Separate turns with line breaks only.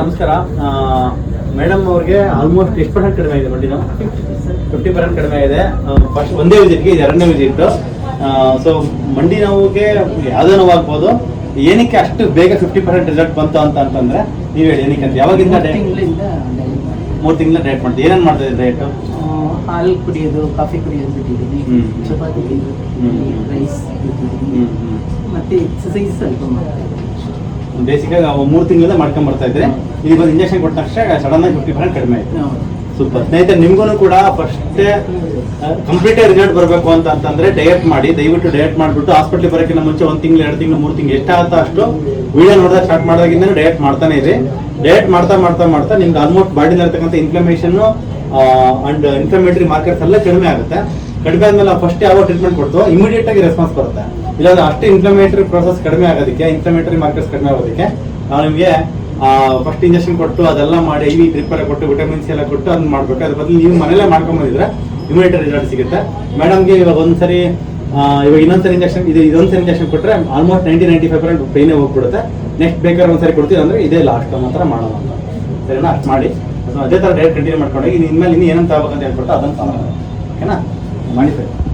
ನಮಸ್ಕಾರ ಮೇಡಮ್ ಅವ್ರಿಗೆ ಆಲ್ಮೋಸ್ಟ್ ಎಷ್ಟು ಪರ್ಸೆಂಟ್ ಕಡಿಮೆ ಇದೆ ಮಂಡಿ ನೋವು? 50% ಕಡಿಮೆ ಇದೆ. ಫಸ್ಟ್ ಒಂದೇ ವಿಸಿಟ್ಗೆ ಇದು ಎರಡನೇ ವಿಸಿಟ್. ಸೊ ಮಂಡಿ ನೋವಿಗೆ ಯಾವುದೇ ನೋವಾಗ್ಬೋದು. ಏನಕ್ಕೆ ಅಷ್ಟು ಬೇಗ 50% ರಿಸಲ್ಟ್ ಬಂತು ಅಂತಂದ್ರೆ ನೀವು ಹೇಳಿ ಏನಕ್ಕೆ ಅಂತ. ಯಾವಾಗಿಂದ 3 ತಿಂಗಳ ಡಯಟ್ ಮಾಡ್ತೀವಿ. ಏನೇನು ಮಾಡ್ತಾ ಇದ್ದೀವಿ ಡಯಟ್?
ಹಾಲು ಕುಡಿಯೋದು, ಕಾಫಿ ಕುಡಿಯೋದು ಬಿಟ್ಟಿದ್ದೀನಿ, ಚಪಾತಿ ರೈಸ್ ಮತ್ತೆ ಎಕ್ಸಸೈಸ್ ಸ್ವಲ್ಪ ಮಾಡ್ತಾ ಇದ್ದೀನಿ.
ಬೇಸಿಕ್ ಆಗಿ 3 ತಿಂಗಳಿಂದ ಮಾಡ್ಕೊಂಡ್ ಬರ್ತಾ ಇದ್ರೆ ಈಗ ಒಂದು ಇಂಜೆಕ್ಷನ್ ಕೊಟ್ಟ ತಕ್ಷಣ ಸಡನ್ ಆಗಿ 50% ಕಡಿಮೆ ಆಯ್ತು. ಸೂಪರ್. ಸ್ನೇಹಿತರೆ, ನಿಮ್ಗೂ ಕೂಡ ಫಸ್ಟ್ ಕಂಪ್ಲೀಟ್ ರಿಸಲ್ಟ್ ಬರಬೇಕು ಅಂತಂದ್ರೆ ಡಯಟ್ ಮಾಡಿ. ದಯವಿಟ್ಟು ಡಯಟ್ ಮಾಡಿಬಿಟ್ಟು ಹಾಸ್ಪಿಟ್ಲಿಗೆ ಬರೋಕ್ಕಿಂತ ಮುಂಚೆ 1 ತಿಂಗಳು 2 ತಿಂಗಳು 3 ತಿಂಗಳು ಎಷ್ಟಾಗುತ್ತೋ ಅಷ್ಟು ವಿಡಿಯೋ ನೋಡಿದಾಗ ಸ್ಟಾರ್ಟ್ ಮಾಡಿದಾಗಿಂದ ಡಯಟ್ ಮಾಡ್ತಾನೆ ಇರಿ. ಡಯಟ್ ಮಾಡ್ತಾ ನಿಮ್ಗೆ ಆಲ್ಮೋಸ್ಟ್ ಬಾಡಿಲಿ ಇರ್ತಕ್ಕಂಥ ಇನ್ಫ್ಲಮೇಷನ್ ಅಂಡ್ ಇನ್ಫ್ಲಮೇಟರಿ ಮಾರ್ಕರ್ಸ್ ಎಲ್ಲ ಕಡಿಮೆ ಆಗುತ್ತೆ. ಕಡಿಮೆ ಆದ್ಮೇಲೆ ಫಸ್ಟ್ ಯಾವ ಟ್ರೀಟ್ಮೆಂಟ್ ಕೊಡ್ತೋ ಇಮಿಡಿಯೇಟ್ ಆಗಿ ರೆಸ್ಪಾನ್ಸ್ ಬರುತ್ತೆ. ಇಲ್ಲಾಂದ್ರೆ ಅಷ್ಟು ಇನ್ಫ್ಲಮೇಟರಿ ಪ್ರೊಸೆಸ್ ಕಡಿಮೆ ಆಗೋದಕ್ಕೆ, ಇನ್ಫ್ಲಮೇಟರಿ ಮಾರ್ಕರ್ಸ್ ಕಡಿಮೆ ಆಗೋದಕ್ಕೆ ನಾವು ನಿಮಗೆ ಫಸ್ಟ್ ಇಂಜೆಕ್ಷನ್ ಕೊಟ್ಟು ಅದೆಲ್ಲ ಮಾಡಿ IV ಡ್ರಿಪ್ ಎಲ್ಲ ಕೊಟ್ಟು ವಿಟಮಿನ್ಸ್ ಎಲ್ಲ ಕೊಟ್ಟು ಅದನ್ನ ಮಾಡ್ಬೇಕು. ಅದ್ರ ಬದಲು ನೀವು ಮನೇಲೆ ಮಾಡ್ಕೊಂಡ್ಬಂದಿದ್ರೆ ಇಮಿಡಿಯೇಟ್ ರಿಸಲ್ಟ್ ಸಿಗುತ್ತೆ. ಮೇಡಮ್ಗೆ ಇವಾಗ ಒಂದ್ಸರಿ ಇವಾಗ ಇನ್ನೊಂದ್ಸರಿ ಇದೊಂದ್ಸರಿ ಇಂಜೆಕ್ಷನ್ ಕೊಟ್ಟರೆ ಆಲ್ಮೋಸ್ಟ್ 90-95% ಪೈನೇ ಹೋಗ್ಬಿಡುತ್ತೆ. ನೆಕ್ಸ್ಟ್ ಬೇಕಾದ್ರೆ ಒಂದ್ಸರಿ ಕೊಡ್ತೀವಿ ಅಂದ್ರೆ ಇದೇ ಲಾಸ್ಟ್ ಮಾತ್ರ ಮಾಡೋಣ ಅಂತ. ಸರಿನಾ? ಅಷ್ಟು ಮಾಡಿ ಅದೇ ಥರ ಡಯಟ್ ಕಂಟಿನ್ಯೂ ಮಾಡ್ಕೊಂಡೋಗಿ ಇನ್ಮೇಲೆ ಏನಂತ ಆಗ್ಬೇಕಂತ ಹೇಳ್ಕೊಟ್ಟು ಅದನ್ನು ಓಕೆನಾ ಮಾಡಿ ಸರ್.